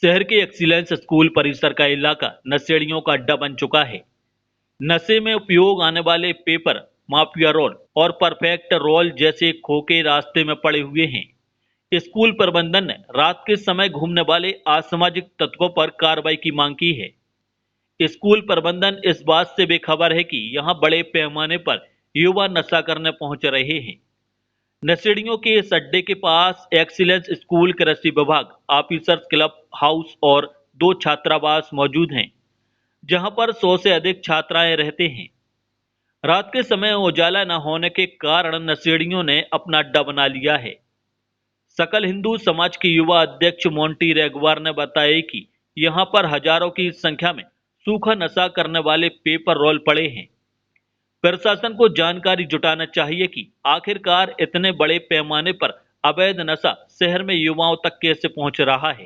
शहर के excellence school परिसर का इलाका नशेड़ियों का अड्डा बन चुका है। नशे में उपयोग आने वाले पेपर, माफिया रोल और परफेक्ट रोल जैसे खोखे रास्ते में पड़े हुए हैं। स्कूल प्रबंधन ने रात के समय घूमने वाले असामाजिक तत्वों पर कार्रवाई की मांग की है। स्कूल प्रबंधन इस बात से बेखबर है कि यहां बड़े पैमाने पर युवा नशा करने पहुंच रहे हैं। नशेड़ियों के इस अड्डे के पास एक्सीलेंस स्कूल, कृषि विभाग, ऑफिसर्स क्लब हाउस और 2 छात्रावास मौजूद हैं, जहां पर 100 से अधिक छात्राएं रहते हैं। रात के समय उजाला न होने के कारण नशेड़ियों ने अपना अड्डा बना लिया है। सकल हिंदू समाज के युवा अध्यक्ष मोंटी रेगवार ने बताया कि यहां पर हजारों की संख्या में सूखा नशा करने वाले पेपर रोल पड़े हैं। प्रशासन को जानकारी जुटाना चाहिए कि आखिरकार इतने बड़े पैमाने पर अवैध नशा शहर में युवाओं तक कैसे पहुंच रहा है।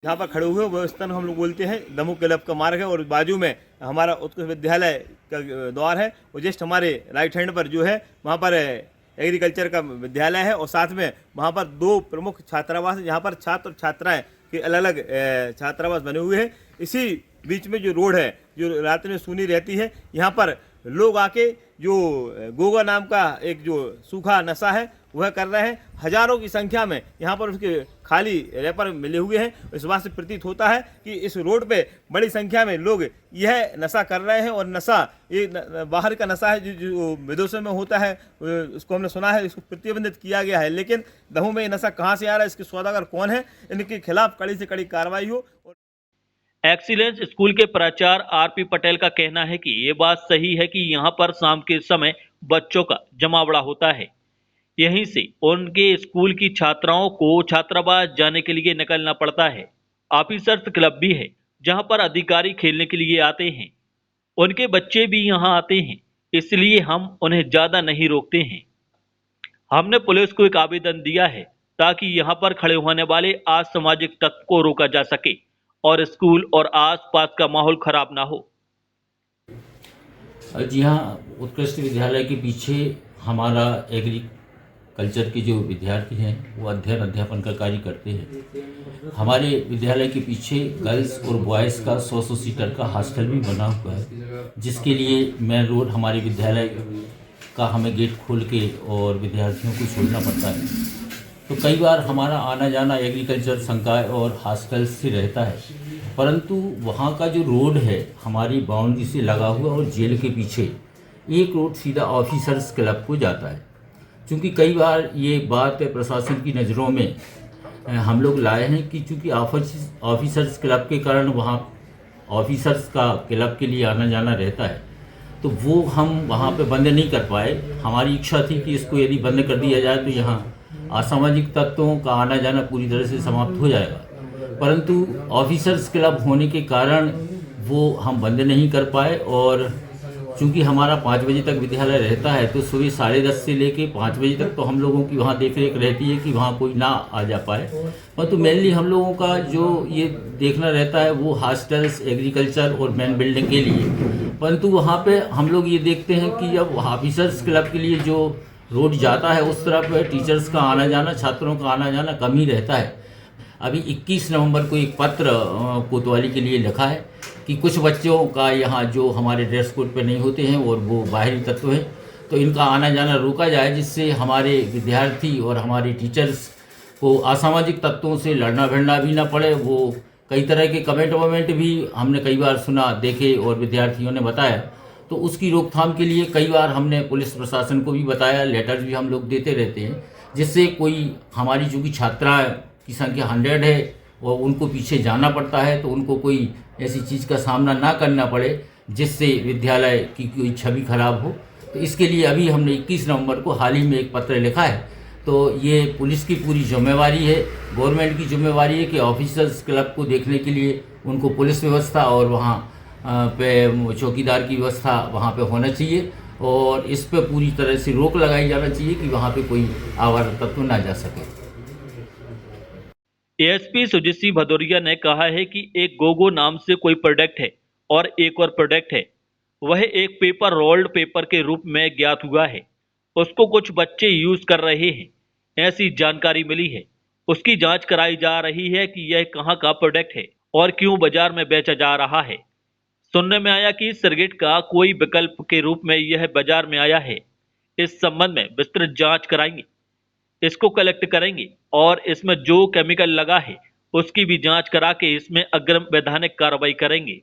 यहाँ पर खड़े हुए वो स्थान हम लोग बोलते हैं दमू क्लब का मार्ग है और बाजू में हमारा उत्कृष्ट विद्यालय का द्वार है और जस्ट हमारे राइट हैंड पर जो है वहाँ पर एग्रीकल्चर का विद्यालय है और साथ में वहाँ पर 2 प्रमुख छात्रावास है जहाँ पर छात्र और छात्राएं के अलग अलग छात्रावास बने हुए हैं। इसी बीच में जो रोड है जो रात में सूनी रहती है, यहाँ पर लोग आके जो गोगा नाम का एक जो सूखा नशा है वह कर रहे हैं। हजारों की संख्या में यहाँ पर उसके खाली रैपर मिले हुए हैं। इस बात से प्रतीत होता है कि इस रोड पे बड़ी संख्या में लोग यह नशा कर रहे हैं और नशा ये बाहर का नशा है जो विदेशों में होता है, उसको हमने सुना है, इसको प्रतिबंधित किया गया है। लेकिन दमोह में ये नशा कहाँ से आ रहा है, इसके सौदागर कौन है, इनके खिलाफ कड़ी से कड़ी कार्रवाई हो। एक्सीलेंस स्कूल के प्राचार्य आरपी पटेल का कहना है कि ये बात सही है कि यहाँ पर शाम के समय बच्चों का जमावड़ा होता है। यहीं से उनके स्कूल की छात्राओं को छात्रावास जाने के लिए निकलना पड़ता है। ऑफिसर्स क्लब भी है जहां पर अधिकारी खेलने के लिए आते हैं। उनके बच्चे भी यहां आते हैं, इसलिए हम उन्हें ज्यादा नहीं रोकते हैं। हमने पुलिस को एक आवेदन दिया है ताकि यहां पर खड़े होने वाले असामाजिक तत्व को रोका जा सके और स्कूल और आसपास का माहौल खराब ना हो। जी हाँ, उत्कृष्ट विद्यालय के पीछे हमारा एग्रीकल्चर के जो विद्यार्थी हैं वो अध्ययन अध्यापन का कार्य करते हैं। हमारे विद्यालय के पीछे गर्ल्स और बॉयज़ का 100 सीटर का हॉस्टल भी बना हुआ है, जिसके लिए मेन रोड हमारे विद्यालय का हमें गेट खोल के और विद्यार्थियों को छोड़ना पड़ता है। तो कई बार हमारा आना जाना एग्रीकल्चर संकाय और हॉस्टल से रहता है, परंतु वहाँ का जो रोड है हमारी बाउंड्री से लगा हुआ और जेल के पीछे एक रोड सीधा ऑफिसर्स क्लब को जाता है। क्योंकि कई बार ये बात प्रशासन की नज़रों में हम लोग लाए हैं कि चूँकि ऑफिसर्स क्लब के कारण वहाँ ऑफिसर्स का क्लब के लिए आना जाना रहता है, तो वो हम वहाँ पे बंद नहीं कर पाए। हमारी इच्छा थी कि इसको यदि बंद कर दिया जाए तो यहाँ असामाजिक तत्वों का आना जाना पूरी तरह से समाप्त हो जाएगा, परंतु ऑफिसर्स क्लब होने के कारण वो हम बंद नहीं कर पाए। और चूँकि हमारा 5 बजे तक विद्यालय रहता है तो सुबह 10:30 से लेके 5 बजे तक तो हम लोगों की वहाँ देख रेख रहती है कि वहाँ कोई ना आ जा पाए, परंतु मेनली हम लोगों का जो ये देखना रहता है वो हॉस्टल्स, एग्रीकल्चर और मेन बिल्डिंग के लिए। परंतु वहाँ पे हम लोग ये देखते हैं कि जब ऑफिसर्स क्लब के लिए जो रोड जाता है उस तरफ टीचर्स का आना जाना, छात्रों का आना जाना कम ही रहता है। अभी 21 नवंबर को एक पत्र कोतवाली के लिए लिखा है कि कुछ बच्चों का यहाँ जो हमारे ड्रेस कोड पे नहीं होते हैं और वो बाहरी तत्व हैं, तो इनका आना जाना रोका जाए, जिससे हमारे विद्यार्थी और हमारे टीचर्स को असामाजिक तत्वों से लड़ना भिड़ना भी ना पड़े। वो कई तरह के कमेंट भी हमने कई बार सुना, देखे और विद्यार्थियों ने बताया, तो उसकी रोकथाम के लिए कई बार हमने पुलिस प्रशासन को भी बताया, लेटर्स भी हम लोग देते रहते हैं, जिससे कोई हमारी चूँकि छात्रा की संख्या 100 है और उनको पीछे जाना पड़ता है, तो उनको कोई ऐसी चीज़ का सामना ना करना पड़े जिससे विद्यालय की कोई छवि खराब हो। तो इसके लिए अभी हमने 21 नवंबर को हाल ही में एक पत्र लिखा है। तो ये पुलिस की पूरी जिम्मेवारी है, गवर्नमेंट की जिम्मेवारी है कि ऑफिसर्स क्लब को देखने के लिए उनको पुलिस व्यवस्था और वहाँ पे चौकीदार की व्यवस्था वहाँ पे होना चाहिए और इस पे पूरी तरह से रोक लगाई जाना चाहिए कि वहाँ पे कोई आवारा तत्व ना जा सके। एएसपी सुजीत सिंह भदौरिया ने कहा है कि एक गोगो नाम से कोई प्रोडक्ट है और एक और प्रोडक्ट है, वह एक पेपर रोल्ड पेपर के रूप में ज्ञात हुआ है। उसको कुछ बच्चे यूज कर रहे हैं, ऐसी जानकारी मिली है। उसकी जांच कराई जा रही है कि यह कहां का प्रोडक्ट है और क्यों बाजार में बेचा जा रहा है। सुनने में आया कि सिगरेट का कोई विकल्प के रूप में यह बाजार में आया है। इस संबंध में विस्तृत जांच कराएंगे, इसको कलेक्ट करेंगे और इसमें जो केमिकल लगा है उसकी भी जांच करा के इसमें अग्रिम वैधानिक कार्रवाई करेंगे।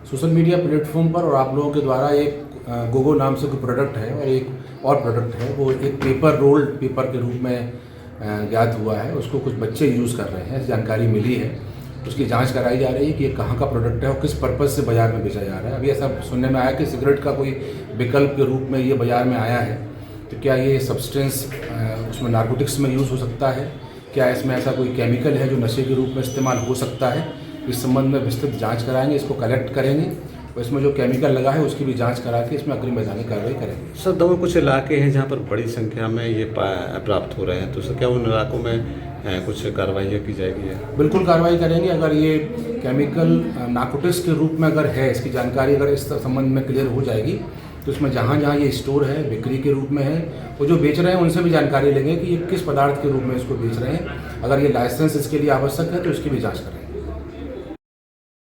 सोशल मीडिया प्लेटफॉर्म पर और आप लोगों के द्वारा एक गोगो नाम से कोई प्रोडक्ट है और एक और प्रोडक्ट है, वो एक पेपर रोल्ड पेपर के रूप में ज्ञात हुआ है। उसको कुछ बच्चे यूज़ कर रहे हैं, जानकारी मिली है। उसकी जांच कराई जा रही है कि ये कहाँ का प्रोडक्ट है और किस पर्पज़ से बाज़ार में बेचा जा रहा है। अभी ऐसा सुनने में आया कि सिगरेट का कोई विकल्प के रूप में ये बाज़ार में आया है। तो क्या ये सब्सटेंस उसमें नार्कोटिक्स में यूज़ हो सकता है? क्या इसमें ऐसा कोई केमिकल है जो नशे के रूप में इस्तेमाल हो सकता है? इस संबंध में विस्तृत जांच कराएंगे, इसको कलेक्ट करेंगे और इसमें जो केमिकल लगा है उसकी भी जांच करा के इसमें अग्रिम वैधानिक कार्रवाई करेंगे। सर, दवा कुछ इलाके हैं जहां पर बड़ी संख्या में ये प्राप्त हो रहे हैं, तो सर क्या उन इलाकों में कुछ कार्रवाई की जाएगी? बिल्कुल कार्रवाई करेंगे। अगर ये केमिकल नार्कोटिक्स के रूप में अगर है, इसकी जानकारी अगर इस संबंध में क्लियर हो जाएगी तो इसमें जहाँ जहाँ ये स्टोर है, बिक्री के रूप में है, वो जो बेच रहे हैं उनसे भी जानकारी लेंगे कि ये किस पदार्थ के रूप में इसको बेच रहे हैं। अगर ये लाइसेंस इसके लिए आवश्यक है तो इसकी भी जाँच करेंगे।